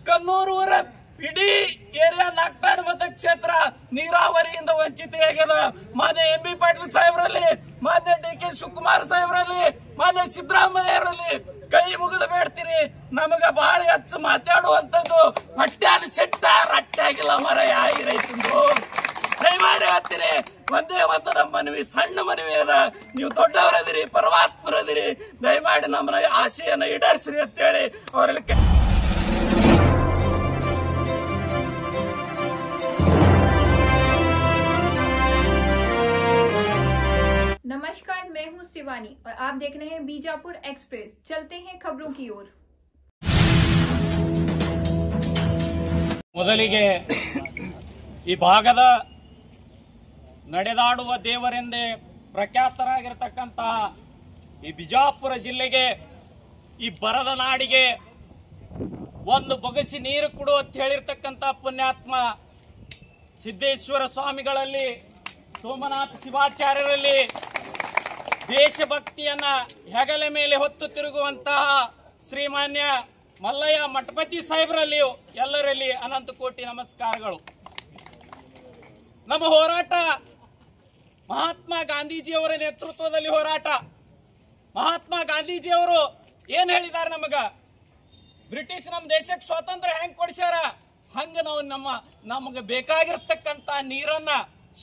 ಕನ್ನೂರು ಊರ ಇಡೀ ಏರಿಯಾ ನಾಗ್ತಾಡ್ ಮತಕ್ಷೇತ್ರ ನೀರಾವರಿಯಿಂದ ವಂಚಿತೆಯಾಗ್ಯದ. ಮಾನ್ಯ MB ಪಾಟೀಲ್ ಸಾಹೇಬ್ರಲ್ಲಿ, ಮಾನ್ಯ DK ಶಿವಕುಮಾರ್ ಸಾಹೇಬ್ರಲ್ಲಿ, ಮಾನ್ಯ ಸಿದ್ದರಾಮಯ್ಯರಲ್ಲಿ ಕೈ ಮುಗಿದು ಬೇಡ್ತೀರಿ. ನಮಗ ಬಹಳ ಹೆಚ್ಚು ಮಾತಾಡುವಂತದ್ದು ಹೊಟ್ಟ್ಯಾನ ಸೆಟ್ಟ ರಟ್ಟಾಗಿಲ್ಲ ಮರ ಯಾಯಿ ರೈತಂದು ದಯಮಾಡಿ ಹೇಳ್ತೀರಿ. ಒಂದೇ ಒಂದು ನಮ್ಮ ಮನವಿ, ಸಣ್ಣ ಮನವಿ ಅದ. ನೀವು ದೊಡ್ಡವರದಿರಿ, ಪರಮಾತ್ಮರದಿರಿ, ದಯಮಾಡಿ ನಮ್ಮ ಆಶೆಯನ್ನು ಈಡೇರಿಸ್ರಿ ಅಂತೇಳಿ ಅವರಲ್ಲಿ. नमस्कार, मैं हूं शिवानी और आप देख रहे हैं बीजापुर एक्सप्रेस। चलते हैं खबरों की ओर। ಮೊದಲಿಗೆ ಈ ಭಾಗದ ನಡೆದಾಡುವ ದೇವರೆಂದೇ ಪ್ರಖ್ಯಾತರಾಗಿರತಕ್ಕಂತಹ ಈ ಬಿಜಾಪುರ ಜಿಲ್ಲೆಗೆ, ಈ ಬರದ ನಾಡಿಗೆ ಒಂದು ಬೊಗಸಿ ನೀರು ಕೊಡು ಅಂತ ಹೇಳಿರ್ತಕ್ಕಂಥ ಪುಣ್ಯಾತ್ಮ ಸಿದ್ದೇಶ್ವರ ಸ್ವಾಮಿಗಳಲ್ಲಿ, ಸೋಮನಾಥ ಶಿವಾಚಾರ್ಯರಲ್ಲಿ ದೇಶಭಕ್ತಿಯನ್ನ ಹೆಗಲ ಮೇಲೆ ಹೊತ್ತು ತಿರುಗುವಂತಹ ಶ್ರೀಮಾನ್ಯ ಮಲ್ಲಯ್ಯ ಮಠಪತಿ ಸಾಹೇಬರಲ್ಲಿಯೂ ಎಲ್ಲರಲ್ಲಿ ಅನಂತ ಕೋಟಿ ನಮಸ್ಕಾರಗಳು. ನಮ್ಮ ಹೋರಾಟ ಮಹಾತ್ಮ ಗಾಂಧೀಜಿಯವರ ನೇತೃತ್ವದಲ್ಲಿ ಹೋರಾಟ. ಮಹಾತ್ಮ ಗಾಂಧೀಜಿಯವರು ಏನ್ ಹೇಳಿದ್ದಾರೆ, ಬ್ರಿಟಿಷ್ ನಮ್ಮ ದೇಶಕ್ಕೆ ಸ್ವಾತಂತ್ರ್ಯ ಹೆಂಗ್ ಕೊಡಿಸ್ಯಾರ, ಹಂಗ ನಾವು ನಮಗೆ ಬೇಕಾಗಿರ್ತಕ್ಕಂಥ ನೀರನ್ನ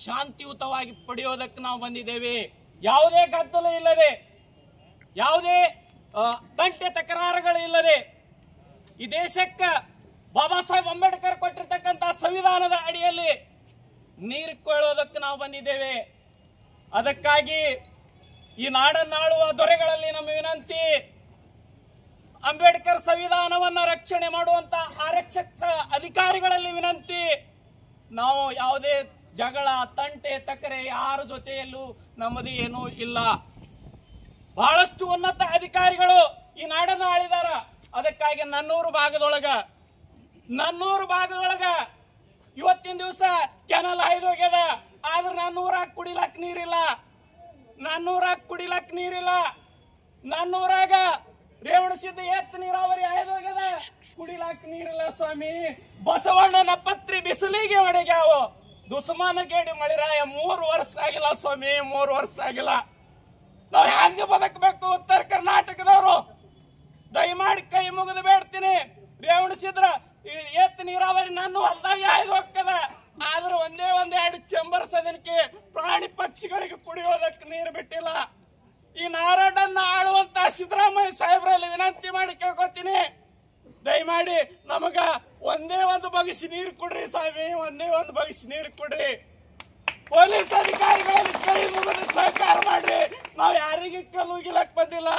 ಶಾಂತಿಯುತವಾಗಿ ಪಡೆಯೋದಕ್ಕೆ ನಾವು ಬಂದಿದ್ದೇವೆ. ಯಾವುದೇ ಗದ್ದಲ ಇಲ್ಲದೆ, ಯಾವುದೇ ತಂಟೆ ತಕರಾರುಗಳಿಲ್ಲದೆ ಈ ದೇಶಕ್ಕೆ ಬಾಬಾ ಸಾಹೇಬ್ ಅಂಬೇಡ್ಕರ್ ಕೊಟ್ಟಿರ್ತಕ್ಕಂಥ ಸಂವಿಧಾನದ ಅಡಿಯಲ್ಲಿ ನೀರು ಕೊಳ್ಳೋದಕ್ಕೆ ನಾವು ಬಂದಿದ್ದೇವೆ. ಅದಕ್ಕಾಗಿ ಈ ನಾಡನ್ನಾಳುವ ದೊರೆಗಳಲ್ಲಿ ನಮ್ಮ ವಿನಂತಿ, ಅಂಬೇಡ್ಕರ್ ಸಂವಿಧಾನವನ್ನ ರಕ್ಷಣೆ ಮಾಡುವಂತ ಆರಕ್ಷಕ ಅಧಿಕಾರಿಗಳಲ್ಲಿ ವಿನಂತಿ, ನಾವು ಯಾವುದೇ ಜಗಳ ತಂಟೆ ತಕರೆ ಯಾರ ಜೊತೆಯಲ್ಲೂ ನಮ್ಮದು ಏನೂ ಇಲ್ಲ. ಬಹಳಷ್ಟು ಉನ್ನತ ಅಧಿಕಾರಿಗಳು ಈ ನಾಡನ್ನು ಆಳಿದಾರ. ಅದಕ್ಕಾಗಿ ನನ್ನೂರು ಭಾಗದೊಳಗ ಇವತ್ತಿನ ದಿವಸ ಕೆನಲ್ ಹಾಯ್ದು ಹೋಗ್ಯದ. ಆದ್ರೆ ನನ್ನೂರಾಗ ಕುಡಿಲಕ್ ನೀರಿಲ್ಲ. ನನ್ನೂರಾಗ ರೇವಣಸಿದ್ದ ಎತ್ತು ನೀರಾವರಿ ಹಾಯ್ದು ಹೋಗ್ಯದ, ಕುಡಿಲಾಕ್ ನೀರಿಲ್ಲ ಸ್ವಾಮಿ. ಬಸವಣ್ಣನ ಪತ್ರಿ ಬಿಸಿಲಿಗೆ ಒಣಗ್ಯಾವ. ದುಸ್ಮಾನಗೇಡಿ ಮಳಿರಾಯ 3 ವರ್ಷ ಆಗಿಲ್ಲ ಸ್ವಾಮಿ, 3 ವರ್ಷ ಆಗಿಲ್ಲ. ನಾವು ಹೆಂಗೆ ಬದುಕಬೇಕು ಉತ್ತರ ಕರ್ನಾಟಕದವರು? ದಯಮಾಡಿ ಕೈ ಮುಗಿದು ಬೇಡ್ತೀನಿ. ರೇವಣಿಸಿದ್ರ ಎತ್ತು ನೀರಾವರಿ ನನ್ನ ಹೊಲದಾಗೆ ಹಾಯ್ದು ಹೋಗ್ತದ. ಆದ್ರೆ ಒಂದೇ 2 ಚೇಂಬರ್ಸ್ ಅದಕ್ಕೆ ಪ್ರಾಣಿ ಪಕ್ಷಿಗಳಿಗೆ ಕುಡಿಯೋದಕ್ಕೆ ನೀರು ಬಿಟ್ಟಿಲ್ಲ. ಈ ನಾಡನ್ನ ಆಳುವಂತ ಸಿದ್ದರಾಮಯ್ಯ ಸಾಹೇಬ್ರಲ್ಲಿ ವಿನಂತಿ ಮಾಡಿ ಕೇಳ್ಕೊತೀನಿ, ದಯಮಾಡಿ ನಮಗ ಒಂದೇ ಒಂದು ಬಗಸಿ ನೀರು ಕೊಡ್ರಿ ಸ್ವಾಮಿ, ಒಂದೇ ಒಂದು ಬಗಸಿ ನೀರು ಕೊಡ್ರಿ. ಪೊಲೀಸ್ ಅಧಿಕಾರಿಗಳಲ್ಲಿ ಕೈ ಮುಗಿದು ಸಹಕಾರ ಮಾಡ್ರಿ. ನಾವು ಯಾರಿಗೂ ಕಲ್ಲುಗಿಲಕ್ ಬಂದಿಲ್ಲ,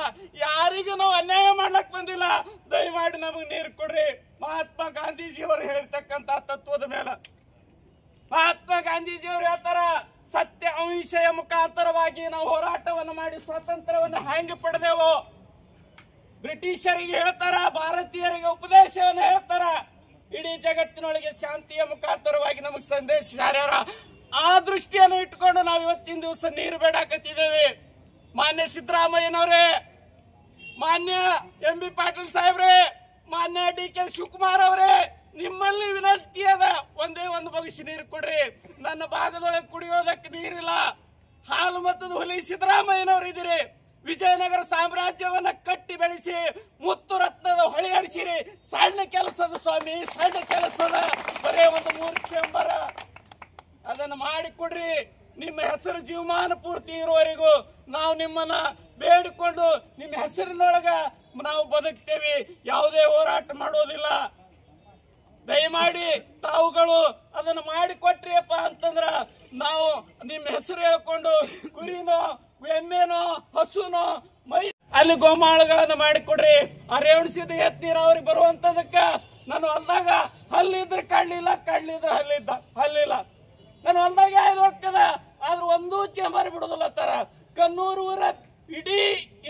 ಯಾರಿಗೂ ನಾವು ಅನ್ಯಾಯ ಮಾಡ್ಲಕ್ ಬಂದಿಲ್ಲ. ದಯಮಾಡಿ ನಮಗೆ ನೀರು ಕೊಡ್ರಿ. ಮಹಾತ್ಮ ಗಾಂಧೀಜಿಯವರು ಹೇಳಿರ್ತಕ್ಕಂಥ ತತ್ವದ ಮೇಲೆ ಮಹಾತ್ಮ ಗಾಂಧೀಜಿಯವರು ಹೇಳ್ತಾರ, ಸತ್ಯ ಅಹಿಂಸೆಯ ಮುಖಾಂತರವಾಗಿ ನಾವು ಹೋರಾಟವನ್ನು ಮಾಡಿ ಸ್ವಾತಂತ್ರ್ಯವನ್ನು ಹೆಂಗೆ ಪಡೆದೆವು. ಬ್ರಿಟಿಷರಿಗೆ ಹೇಳ್ತಾರ, ಭಾರತೀಯರಿಗೆ ಉಪದೇಶವನ್ನು ಹೇಳ್ತಾರ. ಇಡೀ ಜಗತ್ತಿನೊಳಗೆ ಶಾಂತಿಯ ಮುಖಾಂತರವಾಗಿ ನಮಗೆ ಸಂದೇಶ ಸಾರ್ಯಾರ. ಆ ದೃಷ್ಟಿಯನ್ನು ಇಟ್ಕೊಂಡು ನಾವು ಇವತ್ತಿನ ದಿವಸ ನೀರು ಬೇಡಾಕತ್ತಿದ್ದೇವೆ. ಮಾನ್ಯ ಸಿದ್ದರಾಮಯ್ಯನವರೇ, ಮಾನ್ಯ MB ಪಾಟೀಲ್ ಸಾಹೇಬ್ರೆ, ಮಾನ್ಯ DK ಶಿವಕುಮಾರ್ ಅವರೇ, ನಿಮ್ಮಲ್ಲಿ ವಿನಂತಿ ಅದ, ಒಂದೇ ಒಂದು ಬಗಸಿ ನೀರು ಕೊಡ್ರಿ. ನನ್ನ ಭಾಗದೊಳಗೆ ಕುಡಿಯೋದಕ್ಕೆ ನೀರಿಲ್ಲ. ಹಾಲು ಮತದ ಹುಲಿ ಸಿದ್ದರಾಮಯ್ಯನವರು ಇದ್ದೀರಿ. ವಿಜಯನಗರ ಸಾಮ್ರಾಜ್ಯವನ್ನ ಕಟ್ಟಿ ಬೆಳೆಸಿ ಮುತ್ತು ರತ್ನದ ಹೊಳೆ ಹರಿಸಿರಿ. ಸಣ್ಣ ಕೆಲಸದ ಸ್ವಾಮಿ, ಸಣ್ಣ ಕೆಲಸದ, ಬರೇ ಒಂದು 3 ಚೇಂಬರ್ ಅದನ್ನು ಮಾಡಿಕೊಡ್ರಿ. ನಿಮ್ಮ ಹೆಸರು ಜೀವಮಾನ ಪೂರ್ತಿ ಇರುವವರೆಗೂ ನಾವು ನಿಮ್ಮನ್ನ ಬೇಡಿಕೊಂಡು ನಿಮ್ಮ ಹೆಸರಿನೊಳಗ ನಾವು ಬದುಕ್ತೇವೆ. ಯಾವುದೇ ಹೋರಾಟ ಮಾಡೋದಿಲ್ಲ. ದಯಮಾಡಿ ತಾವುಗಳು ಅದನ್ನು ಮಾಡಿಕೊಟ್ರಿಯಪ್ಪ ಅಂತಂದ್ರ ನಾವು ನಿಮ್ಮ ಹೆಸರು ಹೇಳ್ಕೊಂಡು ಕುರಿನೋ ಎಮ್ಮೆನೋ ಹಸುನೋ ಮೈ ಅಲ್ಲಿ ಗೋಮಾಳಗಳನ್ನ ಮಾಡಿಕೊಡ್ರಿ. ಆ ರೇವಣಿಸಿದ ಎತ್ ನೀರಾವರಿ ಬರುವಂತದಕ್ಕ ನಾನು ಹೊಲ್ದಾಗ ಹಲ್ಲಿದ್ರೆ ಕಳ್ಳಿಲ್ಲ, ಕಳ್ಳಿದ್ರೆ ಹಲ್ಲಿಲ್ಲ. ನಾನು ಹೊಲ್ದಾಗ ಆಯ್ದು ಹೋಗ್ತದ. ಆದ್ರೆ ಒಂದೂ ಚೇಂಬರ್ ಬಿಡುದಿಲ್ಲ ತರ. ಕನ್ನೂರು ಊರ ಇಡೀ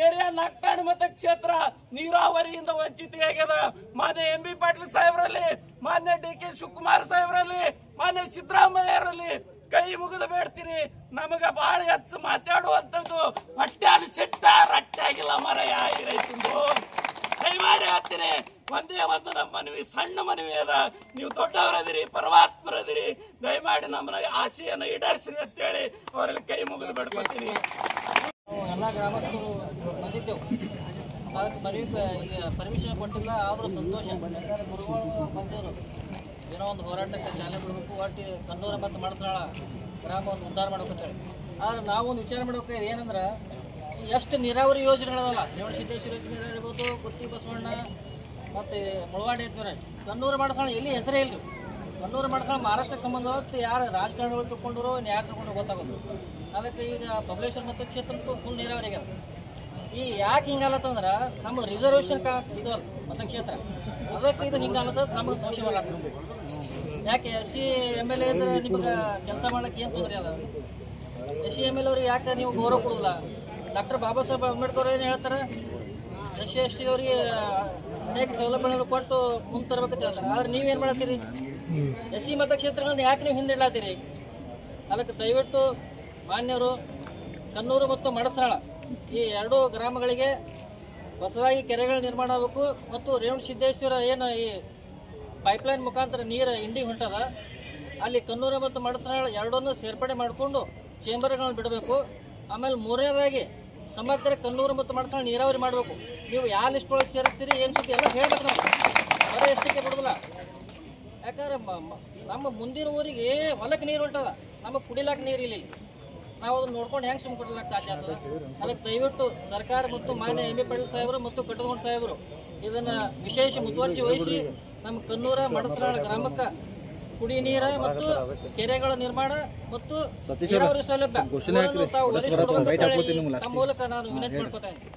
ಏರಿಯಾ ನಾಗ್ತಾಡ್ ಮತಕ್ಷೇತ್ರ ನೀರಾವರಿಯಿಂದ ವಂಚಿತೆಯಾಗ್ಯದ. ಮಾನ್ಯ MB ಪಾಟೀಲ್ ಸಾಹೇಬ್ರಲ್ಲಿ, ಮಾನ್ಯ DK ಶಿವಕುಮಾರ್ ಸಾಹೇಬ್ರಲ್ಲಿ, ಮಾನ್ಯ ಸಿದ್ದರಾಮಯ್ಯರಲ್ಲಿ ಕೈ ಮುಗಿದು ಬೇಡ್ತೀರಿ. ನಮಗ ಬಹಳ ಹೆಚ್ಚು ಮಾತಾಡುವಂತದ್ದು ಹೊಟ್ಟ್ಯಾನ ಸೆಟ್ಟ ರಟ್ಟಾಗಿಲ್ಲ ಮರ ಯಾಯಿ ರೈತಂದು ದಯಮಾಡಿ ಹೇಳ್ತೀನಿ, ಒಂದೇ ಒಂದು ನಮ್ಮ ಮನವಿ, ಸಣ್ಣ ಮನವಿ ಅದ. ನೀವು ದೊಡ್ಡವರದಿರಿ, ಪರಮಾತ್ಮರದಿರಿ, ದಯಮಾಡಿ ನಮ್ಮ ಆಶೆಯನ್ನು ಈಡೇರಿಸ್ರಿ ಅಂತೇಳಿ ಅವರಲ್ಲಿ ಕೈ ಮುಗಿದು ಬೇಡ್ಕೊತೀನಿ. ಎಲ್ಲ ಗ್ರಾಮಸ್ಥರು ಬಂದಿದ್ದೆವು. ಅದಕ್ಕೆ ಮನವಿ ಈಗ ಪರ್ಮಿಷನ್ ಕೊಟ್ಟಿಲ್ಲ, ಆದರೂ ಸಂತೋಷ. ಯಾಕಂದರೆ ಗುರುಗಳು ಬಂದಿದ್ರು, ಏನೋ ಒಂದು ಹೋರಾಟಕ್ಕೆ ಚಾಲನೆ ಬಿಡಬೇಕು, ಒಟ್ಟು ಕನ್ನೂರ ಮತ್ತು ಮಡಸನಾಳ ಗ್ರಾಮ ಒಂದು ಉದ್ಧಾರ ಮಾಡ್ಬೇಕಂತೇಳಿ. ಆದರೆ ನಾವು ಒಂದು ವಿಚಾರ ಮಾಡ್ಬೇಕು, ಏನಂದ್ರೆ ಎಷ್ಟು ನೀರಾವರಿ ಯೋಜನೆಗಳಲ್ಲ, ರೇವಣಸಿದ್ದೇಶ್ವರ ಯೋಜನೆ ಇರ್ಬೋದು, ಗುತ್ತಿ ಬಸವಣ್ಣ ಮತ್ತು ಮುಳವಾಡಿ ಐತೆ. ಕನ್ನೂರು ಮಡಸನಾಳ ಎಲ್ಲಿ ಹೆಸರೇ ಇಲ್ಲ. ಕನ್ನೂರು ಮಡಸನಾಳ ಮಹಾರಾಷ್ಟ್ರಕ್ಕೆ ಸಂಬಂಧ ಯಾರು ರಾಜಕಾರಣಿಗಳು ತಿಳ್ಕೊಂಡ್ರು, ಯಾರು ತಿಳ್ಕೊಂಡ್ರು ಗೊತ್ತಾಗೋದು. ಅದಕ್ಕೆ ಈಗ ಬಬಲೇಶ್ವರ ಮತಕ್ಷೇತ್ರ ಫುಲ್ ನೀರಾವರಿ ಆಗ್ಯದ. ಈ ಯಾಕೆ ಹಿಂಗಾಲತ್ತಂದ್ರೆ ನಮ್ಮ ರಿಸರ್ವೇಷನ್ ಇದು ಅಲ್ಲ ಮತಕ್ಷೇತ್ರ, ಅದಕ್ಕೆ ಇದು ಹಿಂಗಾಲತ್ತ ನಮಗೆ ಸಮಸ್ಯೆ ಮಾಡ್ಲಾಗ್ತದೆ. ಯಾಕೆ SC MLA ಇದ್ರೆ ನಿಮಗೆ ಕೆಲಸ ಮಾಡ್ಲಿಕ್ಕೆ ಏನು ತೊಂದರೆ ಅದ? SC MLA ಅವ್ರಿಗೆ ಯಾಕೆ ನೀವು ಗೌರವ ಕೊಡೋದಿಲ್ಲ? ಡಾಕ್ಟರ್ ಬಾಬಾ ಸಾಹೇಬ್ ಅಂಬೇಡ್ಕರ್ ಏನು ಹೇಳ್ತಾರೆ, SC ST ಅವರಿಗೆ ಅನೇಕ ಸೌಲಭ್ಯಗಳನ್ನು ಕೊಟ್ಟು ಮುಂದೆ ತರಬೇಕಂತ ಹೇಳ್ತಾರೆ. ಆದ್ರೆ ನೀವೇನು ಮಾಡತ್ತೀರಿ? SC ಮತಕ್ಷೇತ್ರಗಳನ್ನ ಯಾಕೆ ನೀವು ಹಿಂದಿಡ್ಲಾತೀರಿ? ಅದಕ್ಕೆ ದಯವಿಟ್ಟು ಮಾನ್ಯರು ಕನ್ನೂರು ಮತ್ತು ಮಡಸನಾಳ ಈ ಎರಡೂ ಗ್ರಾಮಗಳಿಗೆ ಹೊಸದಾಗಿ ಕೆರೆಗಳ ನಿರ್ಮಾಣ ಆಗಬೇಕು. ಮತ್ತು ರೇವಣಸಿದ್ದೇಶ್ವರ ಏನು ಈ ಪೈಪ್ಲೈನ್ ಮುಖಾಂತರ ನೀರು ಇಂಡಿಗೆ ಹೊಂಟದ, ಅಲ್ಲಿ ಕನ್ನೂರು ಮತ್ತು ಮಡಸನಾಳ ಎರಡನ್ನೂ ಸೇರ್ಪಡೆ ಮಾಡಿಕೊಂಡು ಚೇಂಬರ್ಗಳನ್ನು ಬಿಡಬೇಕು. ಆಮೇಲೆ ಮೂರನೇದಾಗಿ ಸಮಗ್ರ ಕನ್ನೂರು ಮತ್ತು ಮಡಸನಾಳ ನೀರಾವರಿ ಮಾಡಬೇಕು. ನೀವು ಯಾವ ಲಿಸ್ಟ್ ಒಳಗೆ ಸೇರಿಸ್ತೀರಿ, ಏನು ಸುದ್ದಿ ಎಲ್ಲ ಹೇಳ್ಬೇಕು. ನಾವು ಬರೀ ಎಷ್ಟಕ್ಕೆ ಬಿಡೋದಿಲ್ಲ. ಯಾಕಂದ್ರೆ ನಮ್ಮ ಮುಂದಿನ ಊರಿಗೆ ಹೊಲಕ್ಕೆ ನೀರು ಹೊಂಟದ, ನಮಗೆ ಕುಡಿಲಾಕ ನೀರು ಇಲ್ಲಿ. ನಾವು ಅದನ್ನು ನೋಡ್ಕೊಂಡು ಹೆಂಗೆ ಸುಮ್ಮನೆ ಕೊಡ್ಲಿಕ್ಕೆ ಸಾಧ್ಯ ಆಗ್ತದೆ? ಅದಕ್ಕೆ ದಯವಿಟ್ಟು ಸರ್ಕಾರ ಮತ್ತು ಮಾನ್ಯ MB ಪಾಟೀಲ್ ಸಾಹೇಬರು ಮತ್ತು ಕಟ್ಟದಗೊಂಡ ಸಾಹೇಬರು ಇದನ್ನು ವಿಶೇಷ ಮುತುವರ್ಜಿ ವಹಿಸಿ ನಮ್ಮ ಕನ್ನೂರ ಮಡಸನಾಳ ಗ್ರಾಮಕ್ಕೆ ಕುಡಿ ನೀರ ಮತ್ತು ಕೆರೆಗಳ ನಿರ್ಮಾಣ ಮತ್ತು ನೀರಾವರಿ ಸೌಲಭ್ಯ ತಾವು ಒದಗಿಸಿಕೊಡುವಂತ ಮೂಲಕ ನಾನು ವಿನಂತಿ ಮಾಡ್ಕೊತಾ ಇದ್ದೀನಿ.